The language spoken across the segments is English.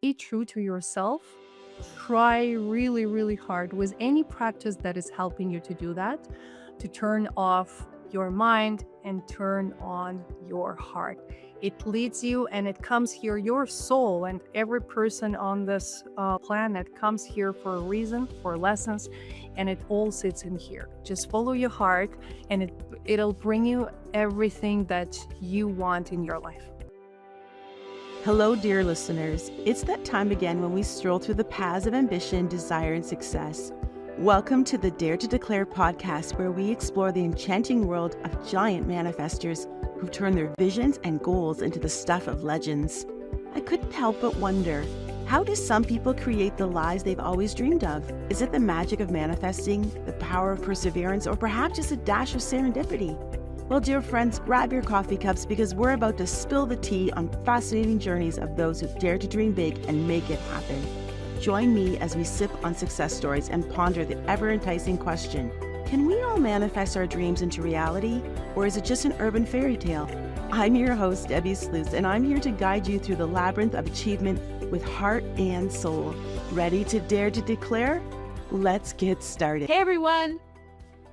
be true to yourself. Try really, really hard with any practice that is helping you to do that, to turn off your mind and turn on your heart. It leads you and it comes here, your soul and every person on this planet comes here for a reason, for lessons, and it all sits in here. Just follow your heart and it'll bring you everything that you want in your life. Hello, dear listeners. It's that time again when we stroll through the paths of ambition, desire, and success. Welcome to the Dare to Declare podcast, where we explore the enchanting world of giant manifestors who've turned their visions and goals into the stuff of legends. I couldn't help but wonder, how do some people create the lives they've always dreamed of? Is it the magic of manifesting, the power of perseverance, or perhaps just a dash of serendipity? Well, dear friends, grab your coffee cups because we're about to spill the tea on fascinating journeys of those who dare to dream big and make it happen. Join me as we sip on success stories and ponder the ever-enticing question, can we all manifest our dreams into reality, or is it just an urban fairy tale? I'm your host, Debbi Sluys, and I'm here to guide you through the labyrinth of achievement with heart and soul. Ready to dare to declare? Let's get started. Hey everyone,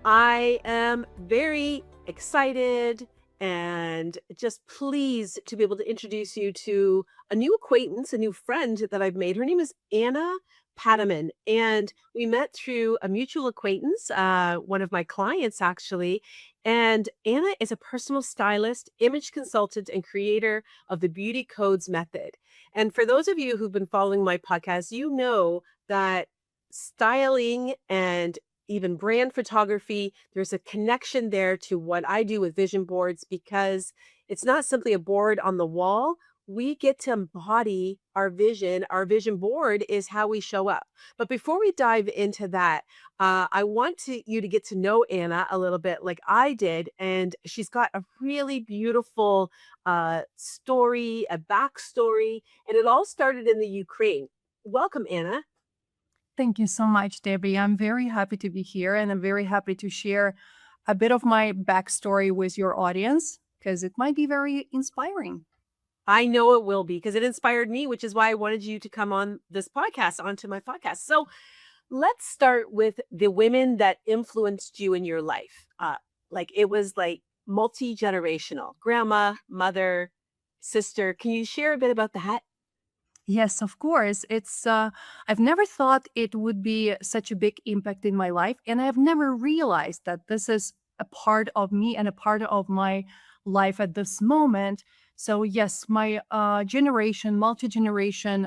I am very excited and just pleased to be able to introduce you to a new acquaintance, a new friend that I've made. Her name is Anna Pataman, and we met through a mutual acquaintance, one of my clients actually. And Anna is a personal stylist, image consultant, and creator of the Beauty Codes method. And for those of you who've been following my podcast, you know that styling and even brand photography, there's a connection there to what I do with vision boards, because it's not simply a board on the wall. We get to embody our vision. Our vision board is how we show up. But before we dive into that, I want you to get to know Anna a little bit like I did. And she's got a really beautiful story, a backstory, and it all started in the Ukraine. Welcome, Anna. Thank you so much, Debbie. I'm very happy to be here and I'm very happy to share a bit of my backstory with your audience because it might be very inspiring. I know it will be, because it inspired me, which is why I wanted you to come on this podcast, onto my podcast. So let's start with the women that influenced you in your life. Like it was like multi-generational, grandma, mother, sister. Can you share a bit about that? Yes, of course. I've never thought it would be such a big impact in my life. And I've never realized that this is a part of me and a part of my life at this moment. So, yes, my generation, multi generation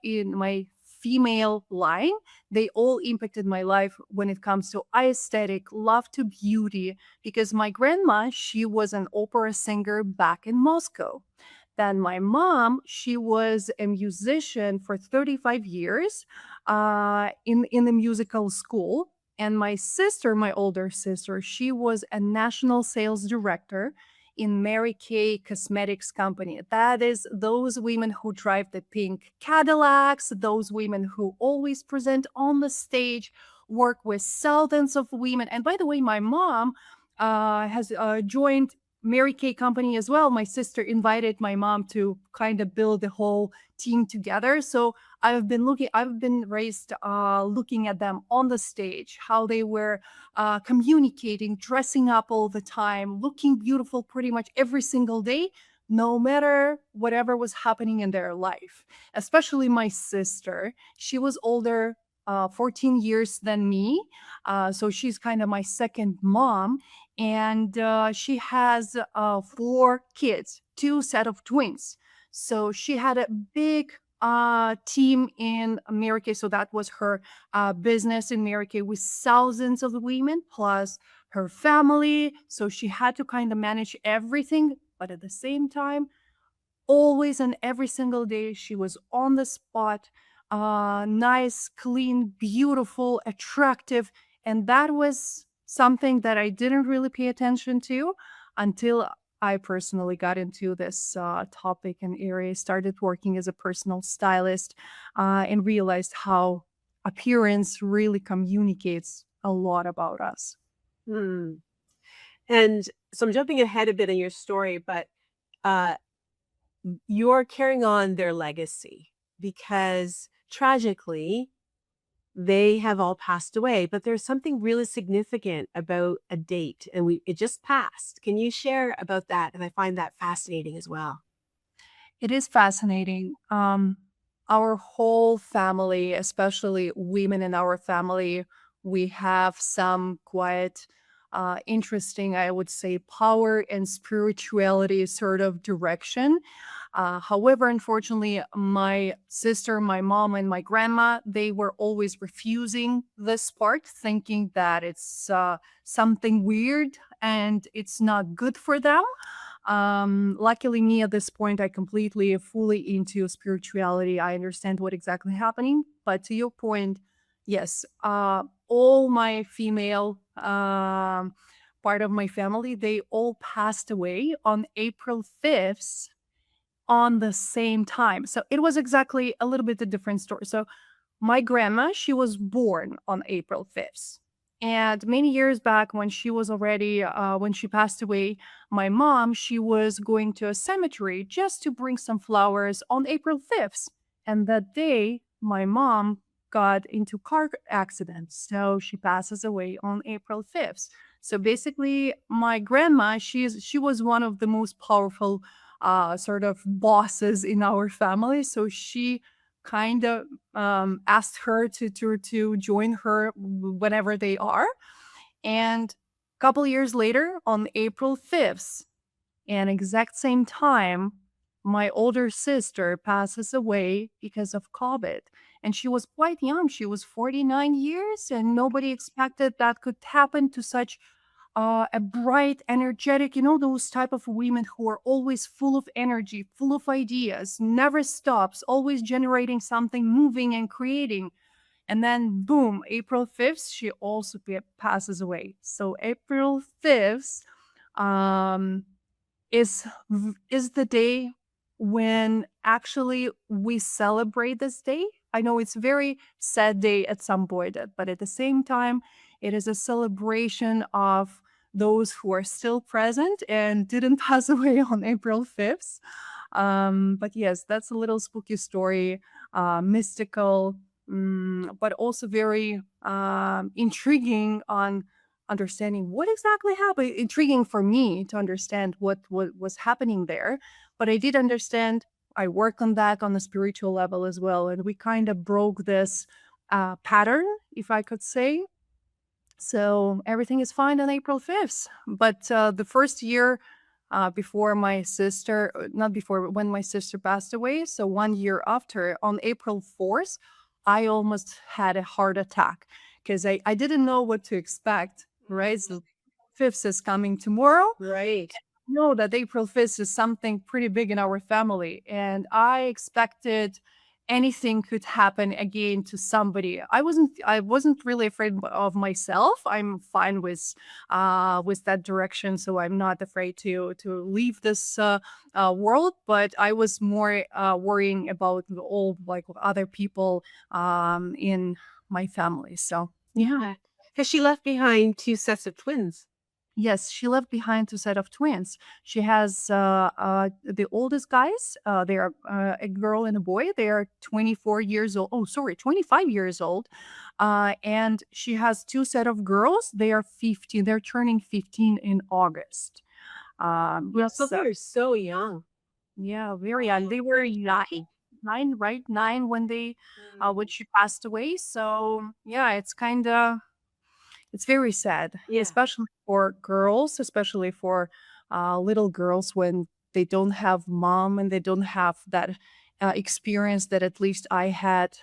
in my female line, they all impacted my life when it comes to aesthetic, love to beauty, because my grandma, she was an opera singer back in Moscow. Then my mom, she was a musician for 35 years in the musical school. And my sister, my older sister, she was a national sales director in Mary Kay Cosmetics Company. That is those women who drive the pink Cadillacs, those women who always present on the stage, work with thousands of women. And by the way, my mom has joined Mary Kay company as well. My sister invited my mom to kind of build the whole team together. So I've been raised looking at them on the stage, how they were communicating, dressing up all the time, looking beautiful pretty much every single day, no matter whatever was happening in their life. Especially my sister, she was older, 14 years than me. So she's kind of my second mom, and she has 4 kids, 2 set of twins. So she had a big team in America. So that was her business in America with thousands of women plus her family. So she had to kind of manage everything, but at the same time, always and every single day she was on the spot, nice, clean, beautiful, attractive. And that was something that I didn't really pay attention to until I personally got into this topic and area, started working as a personal stylist, and realized how appearance really communicates a lot about us. Hmm. And so I'm jumping ahead a bit in your story, but uh, you're carrying on their legacy. because tragically, they have all passed away, but there's something really significant about a date, and it just passed. Can you share about that? And I find that fascinating as well. It is fascinating. Our whole family, especially women in our family, we have some quite interesting, I would say, power and spirituality sort of direction. However, unfortunately, my sister, my mom, and my grandma, they were always refusing this part, thinking that it's something weird and it's not good for them. Luckily, me at this point, I completely, fully into spirituality. I understand what exactly happening. But to your point, yes, all my female part of my family, they all passed away on April 5th on the same time. So it was exactly a little bit a different story. So my grandma, she was born on April 5th. And many years back, when she was already, when she passed away, my mom, she was going to a cemetery just to bring some flowers on April 5th. And that day, my mom got into car accident. So she passes away on April 5th. So basically, my grandma, she was one of the most powerful sort of bosses in our family. So she kind of asked her to join her whenever they are. And a couple years later, on April 5th, and exact same time, my older sister passes away because of COVID. And she was quite young. She was 49 years, and nobody expected that could happen to such a bright, energetic, those type of women who are always full of energy, full of ideas, never stops, always generating something, moving and creating. And then, boom, April 5th, she also passes away. So April 5th, um, is the day when actually we celebrate this day. I know it's a very sad day at some point, but at the same time, it is a celebration of those who are still present and didn't pass away on April 5th. But yes, that's a little spooky story, mystical, but also very intriguing on understanding what exactly happened. Intriguing for me to understand what was happening there. But I did understand. I work on that on the spiritual level as well, and we kind of broke this pattern, if I could say. So everything is fine on April 5th. But the first year before my sister, not before, when my sister passed away, so 1 year after, on April 4th, I almost had a heart attack because I didn't know what to expect, right? So 5th is coming tomorrow. Right. Know that April 5th is something pretty big in our family, and I expected anything could happen again to somebody. I wasn't really afraid of myself. I'm fine with that direction, so I'm not afraid to leave this world. But I was more worrying about all like other people in my family. So yeah. Yeah. Because she left behind two sets of twins. Yes, she left behind two set of twins. She has the oldest guys. They are a girl and a boy. They are 24 years old. Oh, sorry, 25 years old. And she has two set of girls. They are 15. They're turning 15 in August. Yeah, so So they're so young. yeah, very young. They were nine, right? 9 when when she passed away. So yeah, it's very sad, Yeah. especially for girls, especially for little girls when they don't have mom and they don't have that experience that at least I had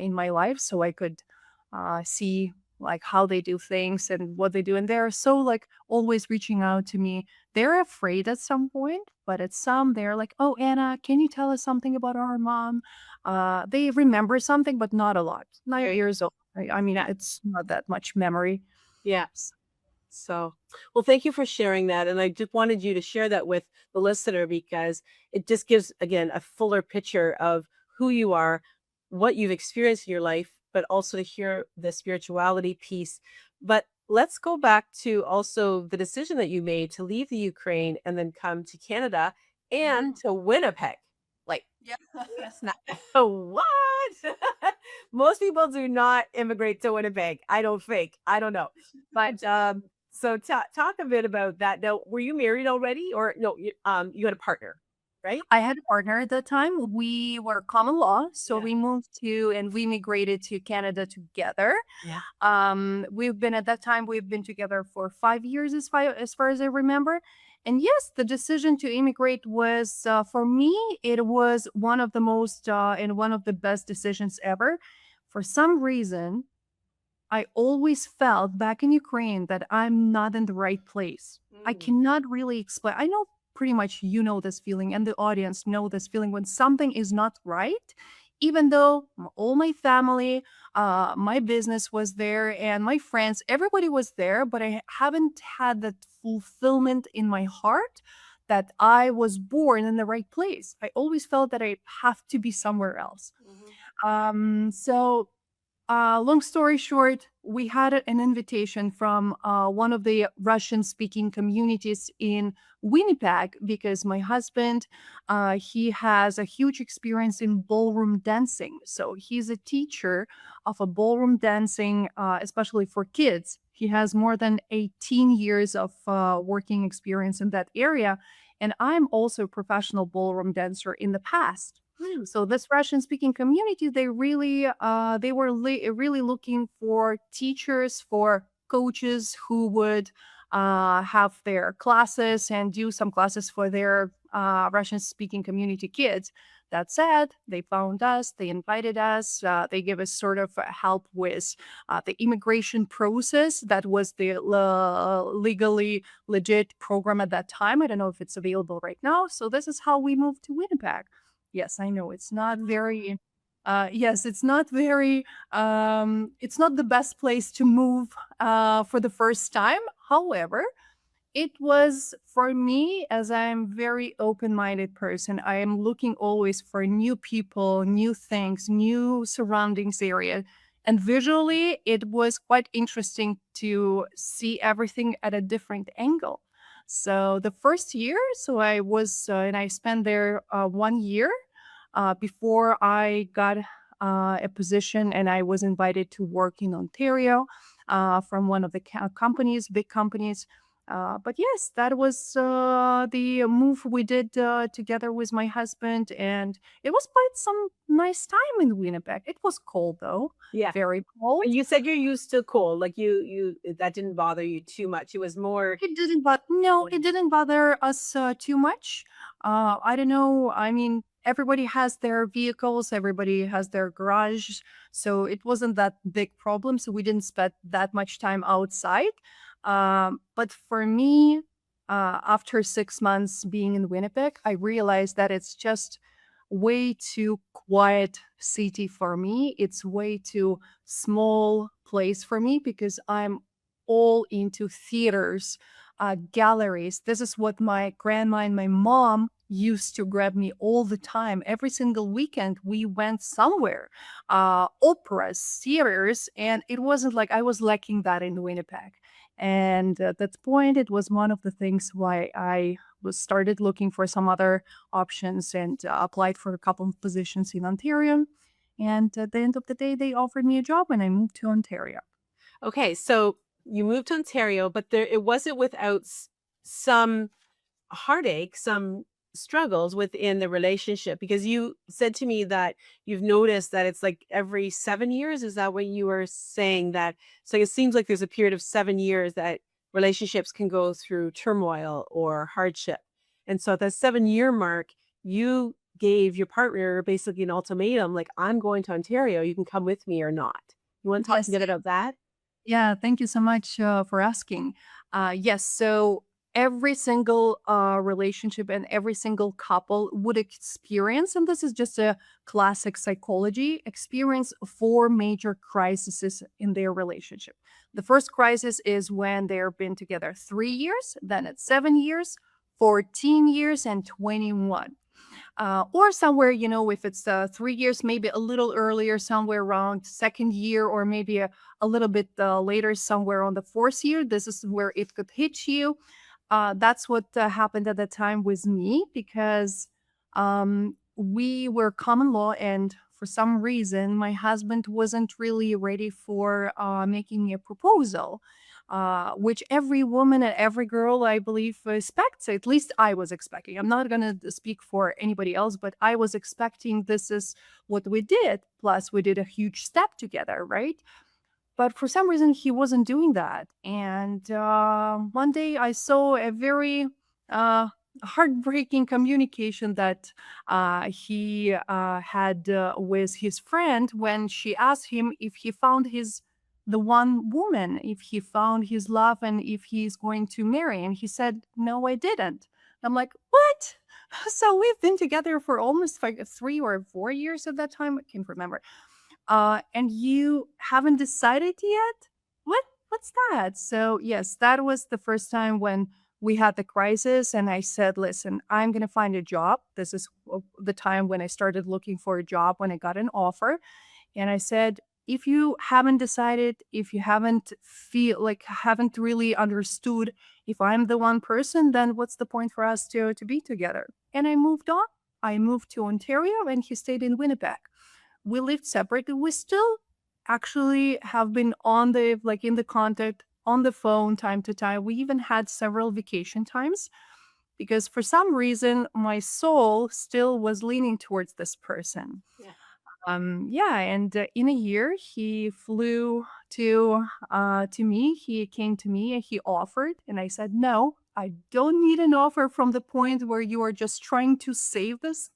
in my life, so I could see like how they do things and what they do, and they're so like always reaching out to me. They're afraid at some point, but at some they're like, "Oh, Anna, can you tell us something about our mom?" They remember something, but not a lot. 9 years old. I mean, it's not that much memory. Yeah. So, well, thank you for sharing that. And I just wanted you to share that with the listener because it just gives, again, a fuller picture of who you are, what you've experienced in your life, but also to hear the spirituality piece. But let's go back to also the decision that you made to leave the Ukraine and then come to Canada and to Winnipeg. Like, Yeah. It's not. What? Most people do not immigrate to Winnipeg. I don't think. I don't know. But so talk a bit about that. Now, were you married already, or no? You had a partner, right? I had a partner at that time. We were common law, so Yeah. we moved to and we migrated to Canada together. Yeah. We've been at that time we've been together for 5 years, as far as I remember. And yes, the decision to immigrate was for me. It was one of the most and one of the best decisions ever. For some reason, I always felt back in Ukraine that I'm not in the right place. I Mm. cannot really explain. I know pretty much you know this feeling and the audience know this feeling when something is not right, even though all my family, my business was there and my friends, everybody was there, but I haven't had that fulfillment in my heart that I was born in the right place. I always felt that I have to be somewhere else. Mhm. So long story short, we had an invitation from one of the Russian speaking communities in Winnipeg because my husband, he has a huge experience in ballroom dancing. So he's a teacher of a ballroom dancing, especially for kids. He has more than 18 years of working experience in that area. And I'm also a professional ballroom dancer in the past. Hmm. So this Russian speaking community, they were really looking for teachers, for coaches who would have their classes and do some classes for their Russian speaking community kids. That said, they found us, they invited us, they gave us sort of help with the immigration process. That was the legally legit program at that time. I don't know if it's available right now. So this is how we moved to Winnipeg. Yes, I know it's not very yes, it's not the best place to move for the first time. However, it was for me, as I'm very open-minded person, I am looking always for new people, new things, new surroundings area. And visually, it was quite interesting to see everything at a different angle. So the first year, and I spent there 1 year before I got a position and I was invited to work in Ontario from one of the companies, big companies. But yes, that was the move we did together with my husband, and it was quite some nice time in Winnipeg. It was cold though, Yeah. very cold. And you said you're used to cold. Like that didn't bother you too much. It was more. It didn't but no, Yeah. it didn't bother us too much. I don't know. I mean, everybody has their vehicles, everybody has their garage, so it wasn't that big problem. So we didn't spend that much time outside. But for me, after 6 months being in Winnipeg, I realized that it's just way too quiet city for me. It's way too small place for me because I'm all into theaters, galleries. This is what my grandma and my mom used to grab me all the time. Every single weekend, we went somewhere, operas, theaters, and it wasn't like I was lacking that in Winnipeg. And at that point, it was one of the things why I was started looking for some other options and applied for a couple of positions in Ontario. And at the end of the day, they offered me a job and I moved to Ontario. Okay, so you moved to Ontario, but it wasn't without some heartache, some struggles within the relationship, because you said to me that you've noticed that it's like every 7 years. Is that what you were saying? That so it seems like there's a period of 7 years that relationships can go through turmoil or hardship. And so at that 7 year mark, you gave your partner basically an ultimatum, like, I'm going to Ontario, you can come with me or not. You want to talk a Yes. bit about that? Yeah, thank you so much for asking. Yes, so every single relationship and every single couple would experience, and this is just a classic psychology, experience four major crises in their relationship. The first crisis is when they've been together 3 years, then it's 7 years, 14 years, and 21 or somewhere, if it's 3 years, maybe a little earlier, somewhere around second year, or maybe a little bit later, somewhere on the fourth year. This is where it could hit you. That's what happened at the time with me because we were common law, and for some reason, my husband wasn't really ready for making me a proposal, which every woman and every girl, I believe, expects. At least I was expecting. I'm not going to speak for anybody else, but I was expecting this is what we did. Plus, we did a huge step together, right? But for some reason, he wasn't doing that. And one day I saw a very uh, heartbreaking communication that he had with his friend when she asked him if he found the one woman, if he found his love, and if he's going to marry. And he said, "No, I didn't." I'm like, "What?" So we've been together for almost like 3 or 4 years at that time. I can't remember, and you haven't decided yet? What's that? So yes, that was the first time when we had the crisis, and I said, "Listen, I'm gonna find a job." This is the time when I started looking for a job when I got an offer, and I said, "If you haven't decided, if you haven't really understood if I'm the one person, then what's the point for us to be together?" And I moved on. I moved to Ontario, and he stayed in Winnipeg. We lived separately. We still actually have been on the in the contact on the phone time to time. We even had several vacation times because for some reason my soul still was leaning towards this person. Yeah. Yeah, and in a year he flew to me. He came to me and he offered, and I said, "No, I don't need an offer from the point where you are just trying to save this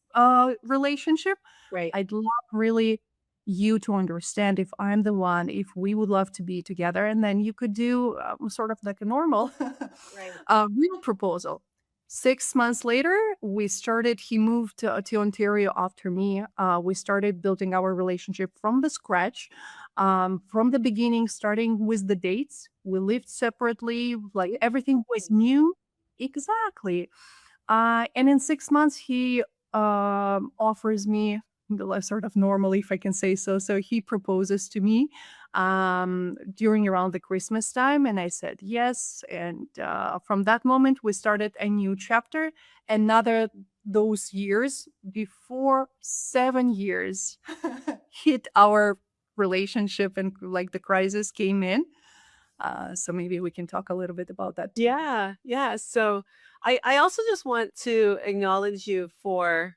relationship. Right. I'd love really you to understand if I'm the one, if we would love to be together, and then you could do sort of like a normal Right. real proposal." 6 months later, he moved to Ontario after me. We started building our relationship from the scratch, from the beginning, starting with the dates. We lived separately, like everything was new. Exactly. And in 6 months, he offers me sort of normally, if I can say so. So he proposes to me during around the Christmas time, and I said yes. And from that moment, we started a new chapter. Another those years before 7 years hit our relationship, and like the crisis came in. So maybe we can talk a little bit about that too. Yeah. Yeah. So I also just want to acknowledge you for,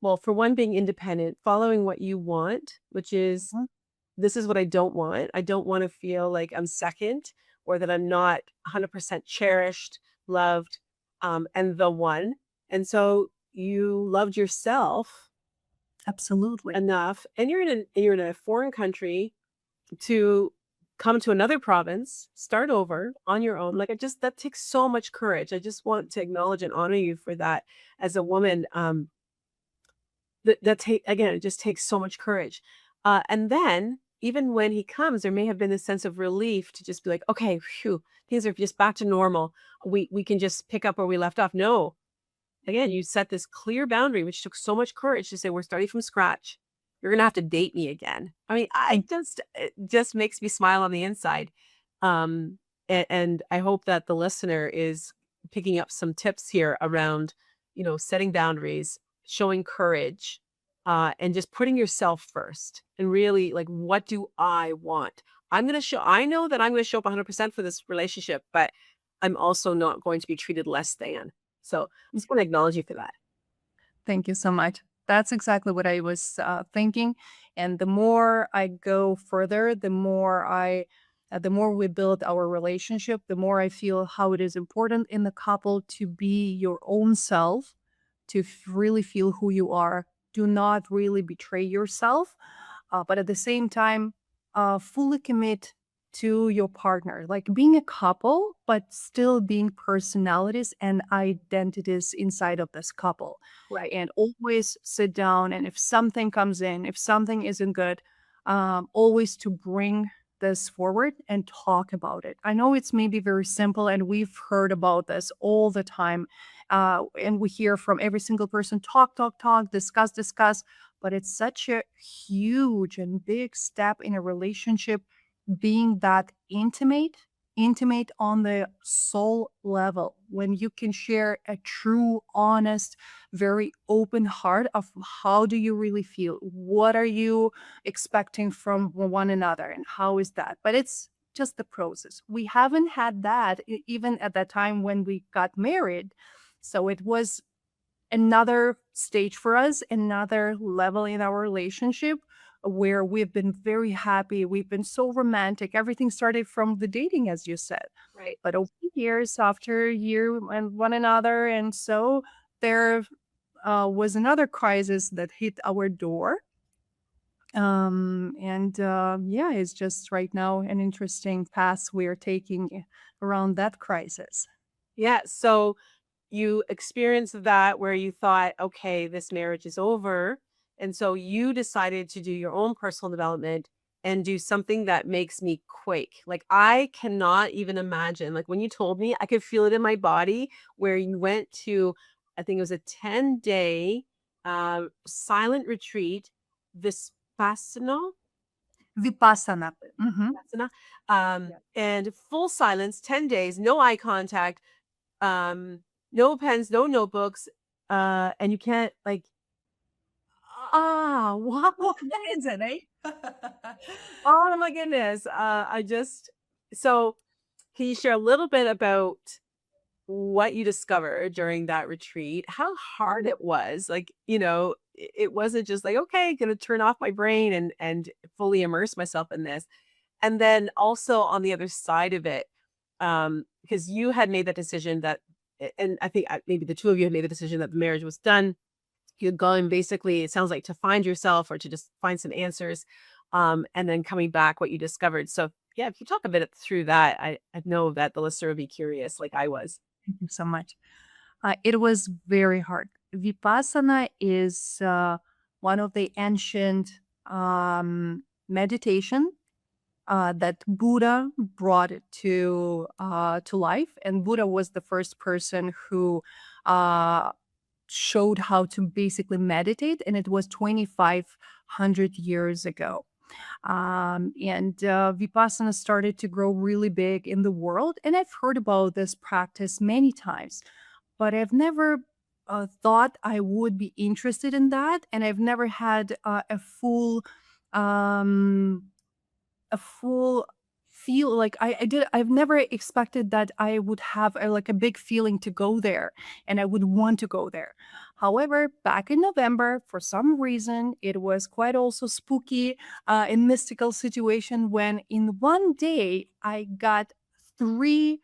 well, for one, being independent, following what you want, which is, Mhm. this is what I don't want. I don't want to feel like I'm second or that I'm not 100% cherished, loved, and the one. And so you loved yourself Absolutely. enough, and you're in a foreign country to come to another province, start over on your own. Like, I just, that takes so much courage. I just want to acknowledge and honor you for that as a woman. That take again, it just takes so much courage. And then even when he comes, there may have been this sense of relief to just be like, okay, phew, things are just back to normal. We can just pick up where we left off. No, again, you set this clear boundary, which took so much courage to say, we're starting from scratch. You're gonna have to date me again. I mean, it just makes me smile on the inside. And I hope that the listener is picking up some tips here around, setting boundaries, showing courage, and just putting yourself first and really like, what do I want? I know that I'm gonna show up 100% for this relationship, but I'm also not going to be treated less than. So I just want to acknowledge you for that. Thank you so much. That's exactly what I was thinking. And the more I go further, the more we build our relationship, the more I feel how it is important in the couple to be your own self, to really feel who you are. Do not really betray yourself, but at the same time, fully commit to your partner, like being a couple, but still being personalities and identities inside of this couple. Right. And always sit down. And if something comes in, if something isn't good, always to bring this forward and talk about it. I know it's maybe very simple, and we've heard about this all the time. And we hear from every single person talk, talk, talk, discuss, discuss. But it's such a huge and big step in a relationship being that intimate intimate on the soul level, when you can share a true, honest, very open heart of how do you really feel? What are you expecting from one another? And how is that? But it's just the process. We haven't had that even at that time when we got married. So it was another stage for us, another level in our relationship where we've been very happy. We've been so romantic. Everything started from the dating, as you said. Right. But over the years, after a year and one another, and so there was another crisis that hit our door. And yeah, it's just right now an interesting path we're taking around that crisis. Yeah. So you experienced that where you thought, okay, this marriage is over. And so you decided to do your own personal development and do something that makes me quake. Like, I cannot even imagine. Like, when you told me, I could feel it in my body where you went to, I think it was a 10-day silent retreat, Vipassana, Vipassana. Hmm. Vipassana, Yeah. and full silence, 10 days, no eye contact, um, no pens, no notebooks, and you can't like, wow. Amazing, eh? Oh my goodness. I just so can you share a little bit about what you discovered during that retreat? How hard it was? Like, it wasn't just like, okay, gonna turn off my brain and fully immerse myself in this. And then also on the other side of it, because you had made that decision that, and I think maybe the two of you had made the decision that the marriage was done. You'd gone basically, it sounds like, to find yourself or to just find some answers, and then coming back, what you discovered. So, yeah, if you talk a bit through that, I know that the listener would be curious, like I was. Thank you so much. It was very hard. Vipassana is one of the ancient meditation that Buddha brought it to life, and Buddha was the first person who uh, showed how to basically meditate, and it was 2,500 years ago. And Vipassana started to grow really big in the world, and I've heard about this practice many times, but I've never thought I would be interested in that, and I've never had um, a full feel like I've never expected that I would have like a big feeling to go there and I would want to go there. However, back in November, for some reason, it was quite also spooky and mystical situation when in one day I got three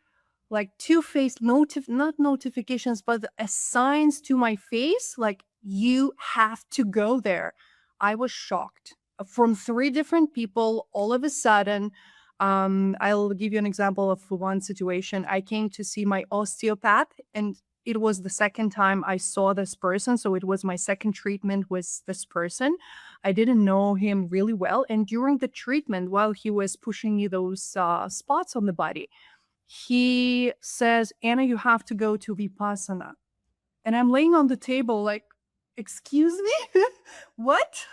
like two-faced not notifications but signs to my face like you have to go there. I was shocked from three different people all of a sudden. I'll give you an example of one situation. I came to see my osteopath, and it was the second time I saw this person. So it was my second treatment with this person. I didn't know him really well. And during the treatment, while he was pushing me those spots on the body, he says, Anna, you have to go to Vipassana. And I'm laying on the table like, excuse me? What?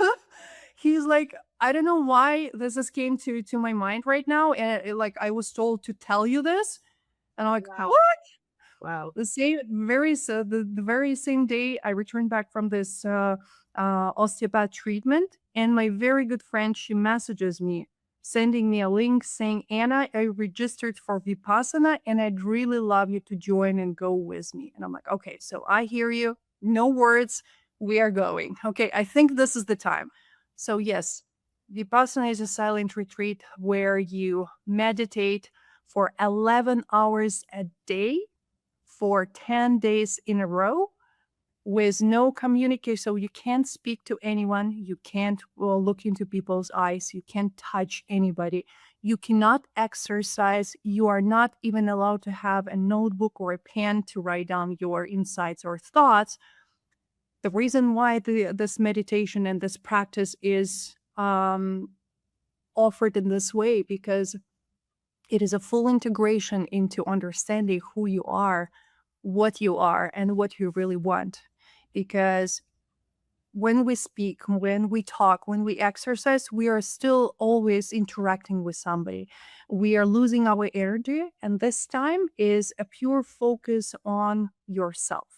He's like, I don't know why this just came to my mind right now. And like I was told to tell you this. And I'm like, Wow. what? Wow. The very same day I returned back from this osteopath treatment, and my very good friend, she messages me, sending me a link saying, Anna, I registered for Vipassana and I'd really love you to join and go with me. And I'm like, okay, so I hear you. No words. We are going. Okay, I think this is the time. So yes, Vipassana is a silent retreat where you meditate for 11 hours a day for 10 days in a row with no communication. So you can't speak to anyone. You can't look into people's eyes. You can't touch anybody. You cannot exercise. You are not even allowed to have a notebook or a pen to write down your insights or thoughts. The reason why this meditation and this practice is offered in this way because it is a full integration into understanding who you are, and what you really want. Because when we speak, when we talk, when we exercise, we are still always interacting with somebody. We are losing our energy, and this time is a pure focus on yourself.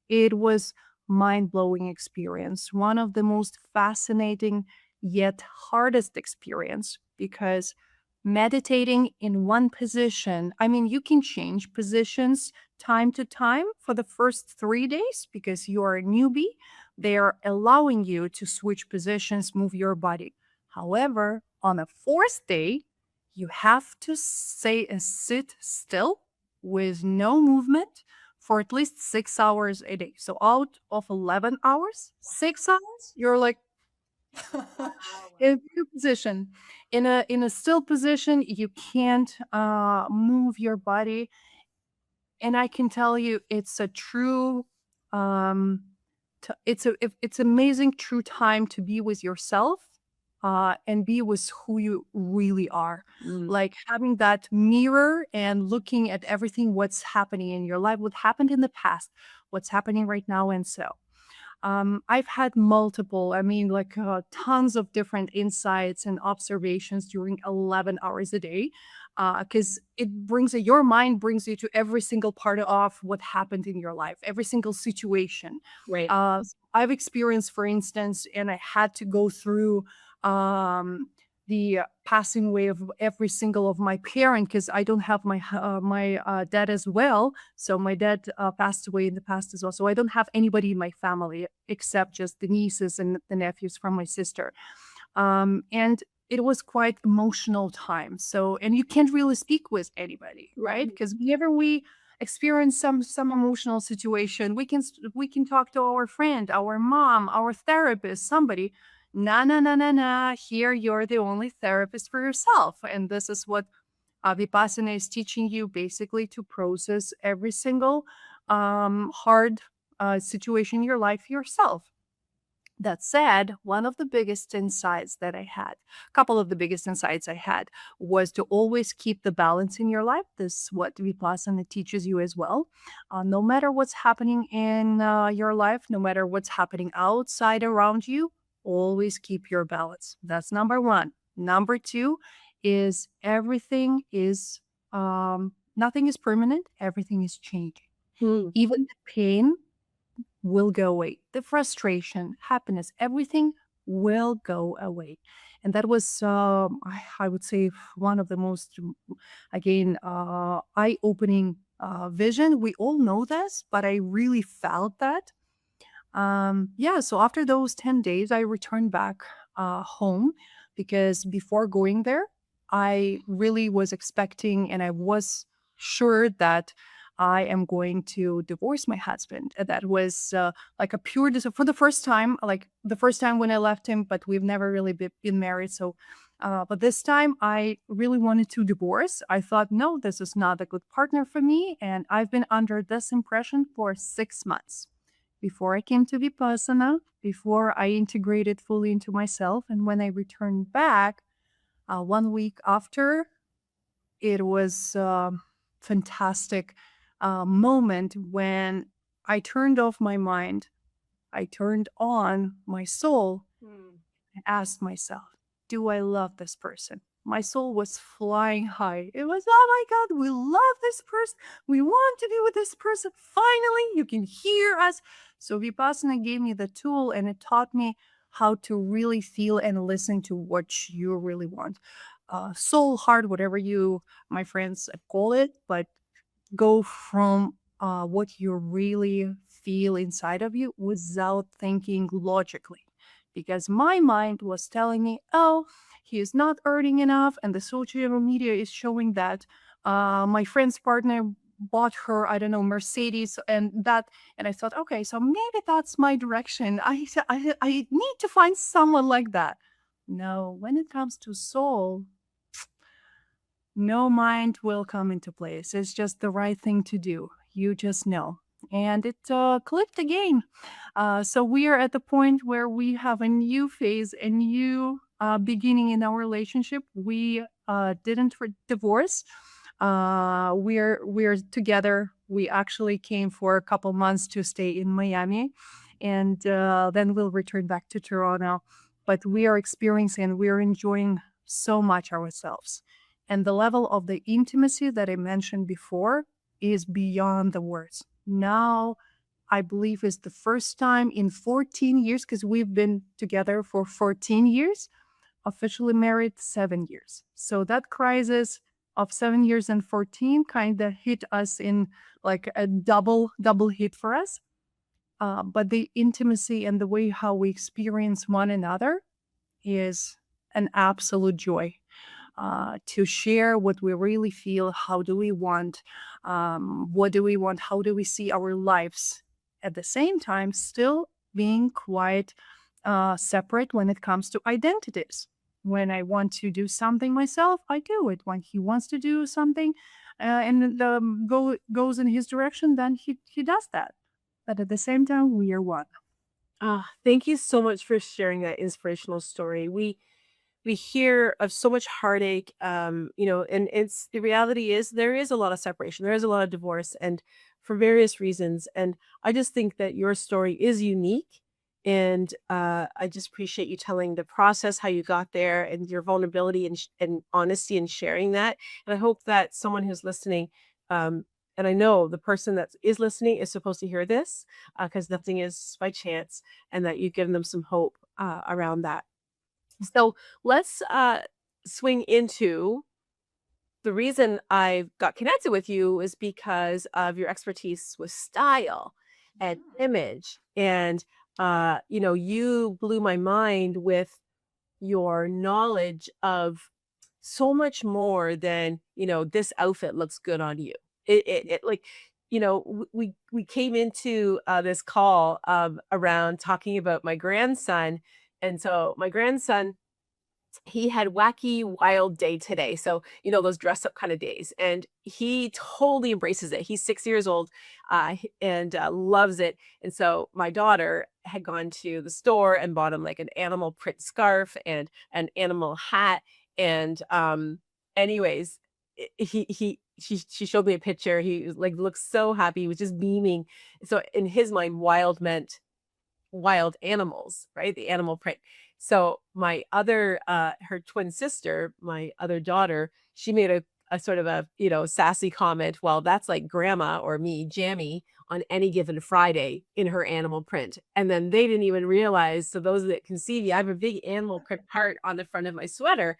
It was mind-blowing experience, one of the most fascinating yet hardest experience because meditating in one position, I mean, you can change positions time to time for the first 3 days because you are a newbie. They are allowing you to switch positions, move your body. However, on the fourth day, you have to say and sit still with no movement for at least 6 hours a day. So out of 11 hours, 6 hours, you're like in a position. In a still position, you can't move your body, and I can tell you it's a true um it's amazing true time to be with yourself and be with who you really are. Mm. Like having that mirror and looking at everything what's happening in your life, what happened in the past, what's happening right now, and so I've had multiple, I mean, like tons of different insights and observations during 11 hours a day. Because your mind brings you to every single part of what happened in your life, every single situation. Right. I've experienced, for instance, and I had to go through the passing away of every single of my parent because I don't have my dad as well. So my dad passed away in the past as well. So I don't have anybody in my family except just the nieces and the nephews from my sister. And it was quite emotional time. So, and you can't really speak with anybody, right? Because whenever we experience some emotional situation, we can talk to our friend, our mom, our therapist, somebody. Nah, nah, nah, nah, nah. Here, you're the only therapist for yourself, and this is what Vipassana is teaching you basically to process every single hard situation in your life yourself. That said, one of the biggest insights that I had, a couple of the biggest insights I had, was to always keep the balance in your life. This is what Vipassana teaches you as well. No matter what's happening in your life, no matter what's happening outside around you, always keep your balance. That's number one. Number two is nothing is permanent, everything is changing. Hmm. Even the pain will go away. The frustration, happiness, everything will go away. And that was, I would say, one of the most, again, eye opening vision. We all know this, but I really felt that. Yeah, so after those 10 days, I returned back home because before going there, I really was expecting and I was sure that I am going to divorce my husband. That was like a pure for the first time, like the first time when I left him, but we've never really been married. So, but this time I really wanted to divorce. I thought, no, this is not a good partner for me. And I've been under this impression for 6 months before I came to Vipassana, before I integrated fully into myself. And when I returned back 1 week after, it was fantastic moment when I turned off my mind, I turned on my soul, Hmm. asked myself, do I love this person? My soul was flying high. It was, oh my God, we love this person. We want to be with this person. Finally, you can hear us. So Vipassana gave me the tool and it taught me how to really feel and listen to what you really want. Soul, heart, whatever you, my friends, call it, but go from what you really feel inside of you without thinking logically. Because my mind was telling me, oh, he is not earning enough, and the social media is showing that my friend's partner bought her, I don't know, Mercedes, and that, and I thought, okay, so maybe that's my direction. I need to find someone like that. No, when it comes to soul, no mind will come into place. It's just the right thing to do. You just know. And it clicked again. So we are at the point where we have a new phase, a new beginning in our relationship. We didn't divorce. We're together. We actually came for a couple months to stay in Miami, and then we'll return back to Toronto. But we are experiencing and we're enjoying so much ourselves. And the level of the intimacy that I mentioned before is beyond the words. Now, I believe is the first time in 14 years, because we've been together for 14 years, officially married 7 years. So that crisis of 7 years and 14 kind of hit us in like a double hit for us. But the intimacy and the way how we experience one another is an absolute joy. To share what we really feel, how do we want, what do we want, how do we see our lives, at the same time still being quite separate when it comes to identities. When I want to do something myself, I do it. When he wants to do something and goes in his direction, then he does that. But at the same time, we are one. Thank you so much for sharing that inspirational story. We hear of so much heartache, and it's the reality is there is a lot of separation, there is a lot of divorce, and for various reasons. And I just think that your story is unique, and I just appreciate you telling the process, how you got there, and your vulnerability and honesty in sharing that. And I hope that someone who's listening, and I know the person that is listening is supposed to hear this, because nothing is by chance, and that you've given them some hope around that. So let's swing into the reason I got connected with you is because of your expertise with style and image. And, you blew my mind with your knowledge of so much more than, this outfit looks good on you. It like, we came into this call around talking about my grandson. And so my grandson, he had wacky wild day today. So, those dress up kind of days. And he totally embraces it. He's 6 years old and loves it. And so my daughter had gone to the store and bought him like an animal print scarf and an animal hat. And anyways, she showed me a picture. He was like looked so happy. He was just beaming. So in his mind, wild meant wild animals, right? The animal print. So my other her twin sister, my other daughter, she made a sort of a, sassy comment, well, that's like grandma or me, Jammy, on any given Friday in her animal print. And then they didn't even realize, so those that can see me, I have a big animal print heart on the front of my sweater.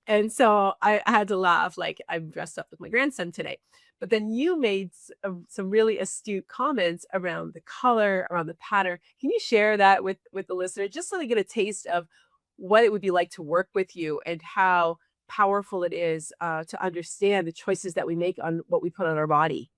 And so I had to laugh, like I'm dressed up with my grandson today. But then you made some really astute comments around the color, around the pattern. Can you share that with the listener, just so they get a taste of what it would be like to work with you and how powerful it is to understand the choices that we make on what we put on our body?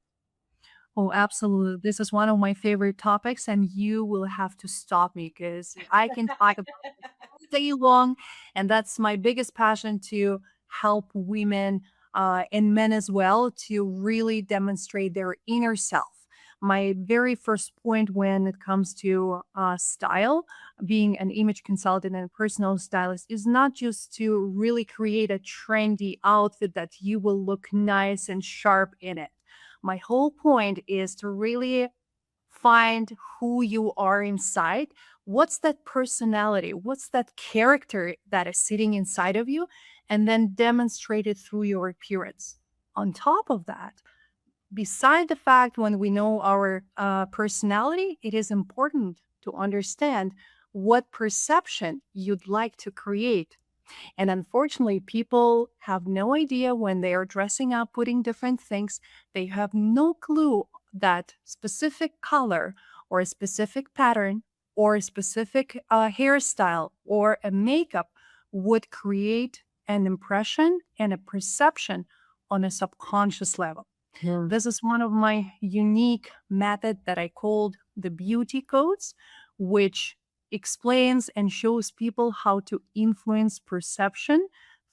Oh, absolutely. This is one of my favorite topics, and you will have to stop me because I can talk about it all day long. And that's my biggest passion, to help women and men as well to really demonstrate their inner self. My very first point when it comes to style, being an image consultant and personal stylist, is not just to really create a trendy outfit that you will look nice and sharp in it. My whole point is to really find who you are inside. What's that personality? What's that character that is sitting inside of you? And then demonstrate it through your appearance. On top of that, beside the fact when we know our personality, it is important to understand what perception you'd like to create. And unfortunately, people have no idea when they are dressing up, putting different things, they have no clue that specific color or a specific pattern or a specific hairstyle or a makeup would create an impression and a perception on a subconscious level. Yeah. This is one of my unique method that I called the beauty codes, which explains and shows people how to influence perception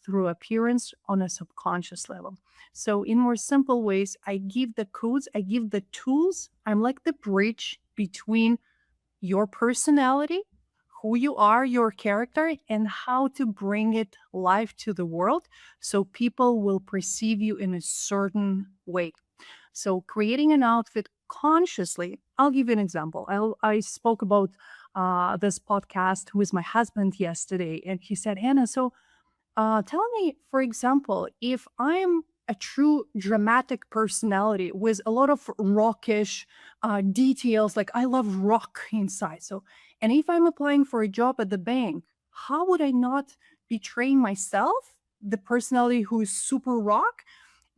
through appearance on a subconscious level. So, in more simple ways, I give the codes, I give the tools. I'm like the bridge between your personality, who you are, your character, and how to bring it live to the world so people will perceive you in a certain way. So, creating an outfit subconsciously, I'll give you an example. I spoke about this podcast with my husband yesterday, and he said, Hannah, so tell me, for example, if I'm a true dramatic personality with a lot of rockish details, like I love rock inside. So, and if I'm applying for a job at the bank, how would I not betray myself, the personality who is super rock,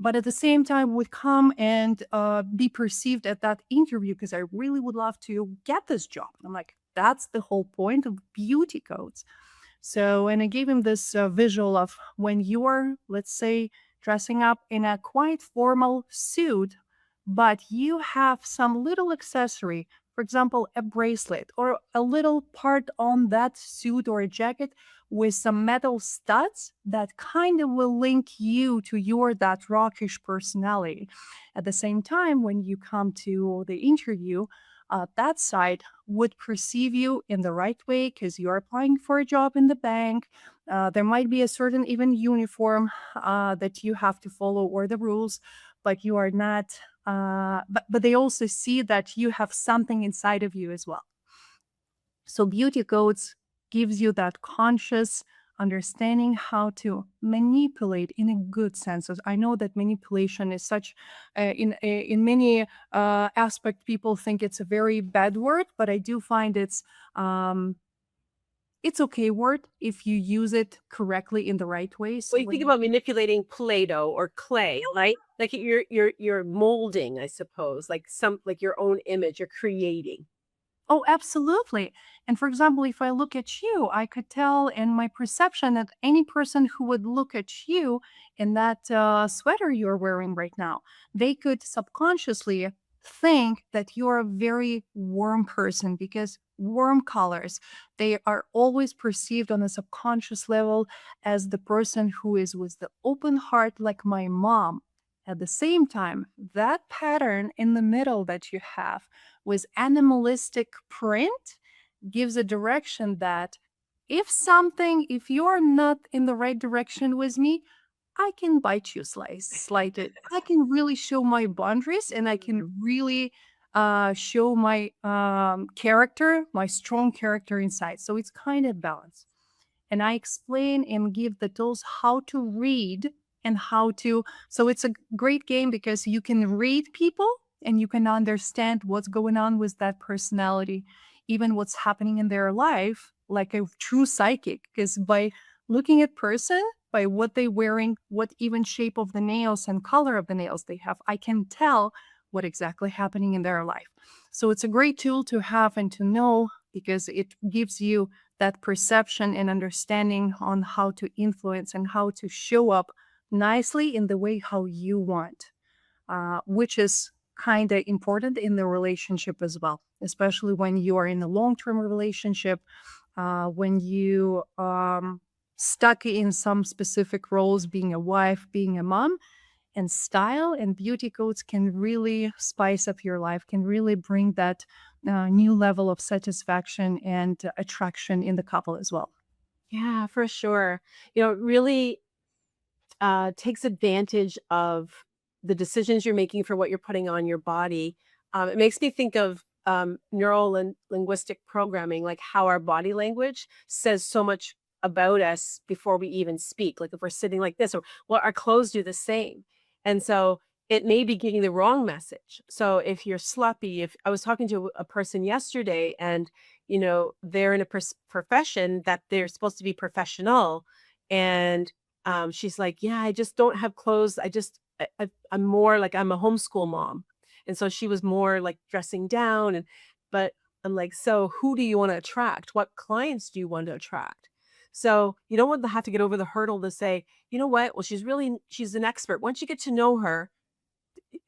but at the same time would come and be perceived at that interview because I really would love to get this job. I'm like, that's the whole point of beauty codes. So, and I gave him this visual of when you're, let's say, dressing up in a quite formal suit, but you have some little accessory, for example, a bracelet or a little part on that suit or a jacket with some metal studs that kind of will link you to your that rockish personality. At the same time, when you come to the interview, that side would perceive you in the right way because you're applying for a job in the bank. There might be a certain even uniform that you have to follow or the rules, but you are not. But they also see that you have something inside of you as well. So beauty codes gives you that conscious understanding how to manipulate in a good sense. So I know that manipulation is such in many aspect people think it's a very bad word, but I do find it's okay word if you use it correctly in the right way. So Well, you think about manipulating Play-Doh or clay, right? Like you're molding, I suppose, like like your own image, you're creating. Oh, absolutely. And for example, if I look at you, I could tell in my perception that any person who would look at you in that sweater you're wearing right now, they could subconsciously think that you're a very warm person because warm colors, they are always perceived on a subconscious level as the person who is with the open heart, like my mom. At the same time, that pattern in the middle that you have with animalistic print gives a direction that if you're not in the right direction with me, I can bite you slightly. I can really show my boundaries and I can really show my character, my strong character inside. So it's kind of balanced. And I explain and give the tools how to read and how to. So it's a great game because you can read people and you can understand what's going on with that personality, even what's happening in their life, like a true psychic. Because by looking at person, by what they're wearing, what even shape of the nails and color of the nails they have, I can tell what exactly happening in their life. So it's a great tool to have and to know because it gives you that perception and understanding on how to influence and how to show up nicely in the way how you want, which is kind of important in the relationship as well, especially when you are in a long-term relationship, when you stuck in some specific roles, being a wife, being a mom, and style and beauty codes can really spice up your life, can really bring that new level of satisfaction and attraction in the couple as well. Yeah, for sure. It really takes advantage of the decisions you're making for what you're putting on your body. It makes me think of neural and linguistic programming, like how our body language says so much about us before we even speak. Like if we're sitting like this, or well, our clothes do the same. And so it may be giving the wrong message. So if you're sloppy, if I was talking to a person yesterday and, they're in a profession that they're supposed to be professional. And she's like, yeah, I just don't have clothes. I'm more like I'm a homeschool mom. And so she was more like dressing down. But I'm like, so who do you want to attract? What clients do you want to attract? So you don't want to have to get over the hurdle to say, you know what? Well, she's an expert. Once you get to know her,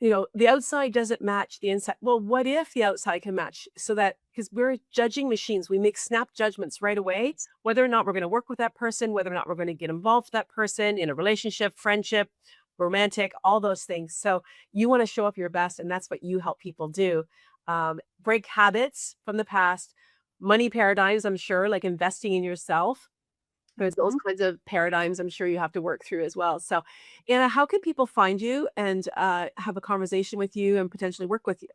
the outside doesn't match the inside. Well, what if the outside can match so that because we're judging machines, we make snap judgments right away, whether or not we're going to work with that person, whether or not we're going to get involved with that person in a relationship, friendship, romantic, all those things. So you want to show up your best, and that's what you help people do. Break habits from the past, money paradigms, I'm sure, like investing in yourself. There's those kinds of paradigms I'm sure you have to work through as well. So, Anna, how can people find you and have a conversation with you and potentially work with you?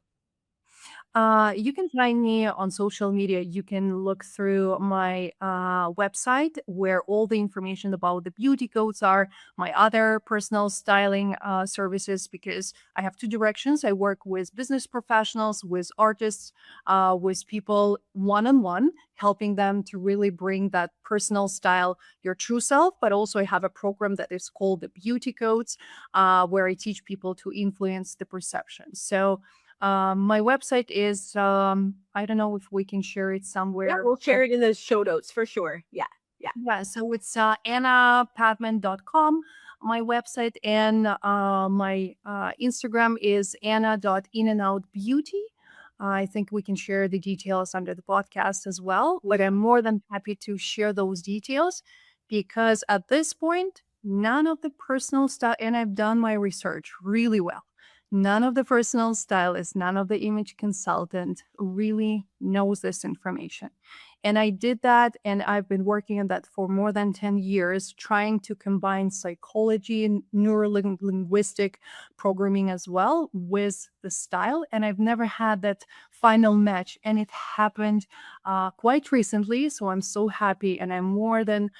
You can find me on social media. You can look through my website where all the information about the beauty codes are, my other personal styling services, because I have two directions. I work with business professionals, with artists, with people one on one, helping them to really bring that personal style, your true self. But also, I have a program that is called the Beauty Codes, where I teach people to influence the perception. So, my website is, I don't know if we can share it Yeah, somewhere. we'll share it in the show notes for sure. Yeah. Yeah. Yeah, so it's annapatman.com, my website, and my Instagram is anna.inandoutbeauty. I think we can share the details under the podcast as well, but I'm more than happy to share those details because at this point, none of the personal style, and I've done my research really well. None of the personal stylists, none of the image consultant really knows this information. And I did that, and I've been working on that for more than 10 years, trying to combine psychology and neurolinguistic programming as well with the style. And I've never had that final match. And it happened quite recently. So I'm so happy. And I'm more than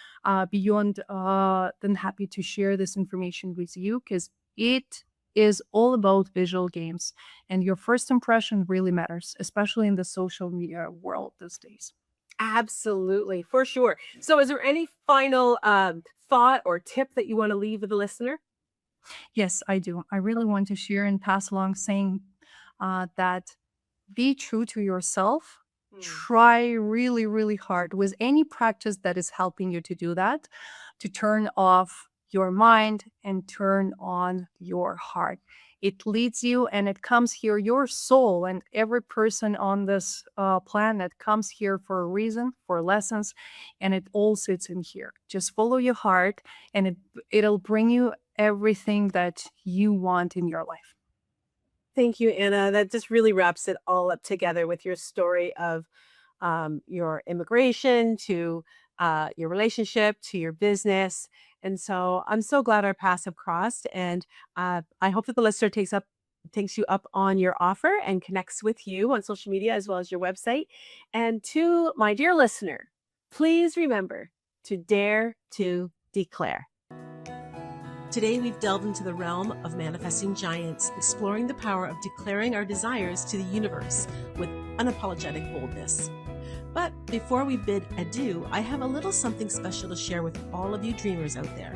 beyond than happy to share this information with you because it is all about visual games. And your first impression really matters, especially in the social media world these days. Absolutely, for sure. So is there any final thought or tip that you want to leave with the listener? Yes, I do. I really want to share and pass along saying that be true to yourself. Mm. Try really, really hard with any practice that is helping you to do that, to turn off your mind and turn on your heart. It leads you and it comes here, your soul and every person on this planet comes here for a reason, for lessons, and it all sits in here. Just follow your heart and it'll bring you everything that you want in your life. Thank you, Anna. That just really wraps it all up together with your story of your immigration to your relationship to your business. And so I'm so glad our paths have crossed. And I hope that the listener takes you up on your offer and connects with you on social media as well as your website. And to my dear listener, please remember to dare to declare. Today, we've delved into the realm of manifesting giants, exploring the power of declaring our desires to the universe with unapologetic boldness. But before we bid adieu, I have a little something special to share with all of you dreamers out there.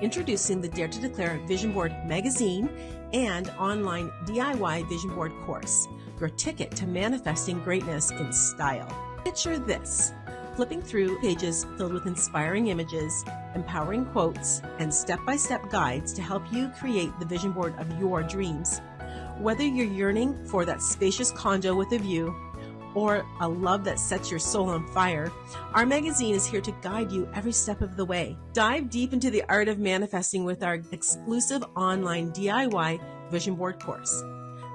Introducing the Dare to Declare Vision Board magazine and online DIY Vision Board course, your ticket to manifesting greatness in style. Picture this. Flipping through pages filled with inspiring images, empowering quotes, and step-by-step guides to help you create the vision board of your dreams. Whether you're yearning for that spacious condo with a view, or a love that sets your soul on fire, our magazine is here to guide you every step of the way. Dive deep into the art of manifesting with our exclusive online DIY vision board course.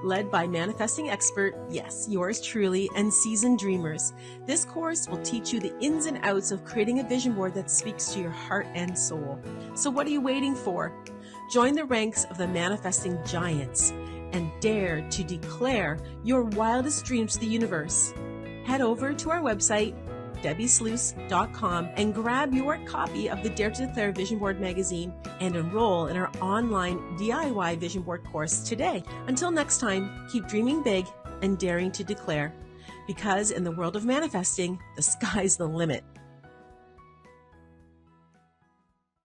Led by manifesting expert, yes, yours truly, and seasoned dreamers. This course will teach you the ins and outs of creating a vision board that speaks to your heart and soul. So what are you waiting for? Join the ranks of the manifesting giants and dare to declare your wildest dreams to the universe. Head over to our website, DebbiSluys.com, and grab your copy of the Dare to Declare Vision Board magazine and enroll in our online DIY Vision Board course today. Until next time, keep dreaming big and daring to declare. Because in the world of manifesting, the sky's the limit.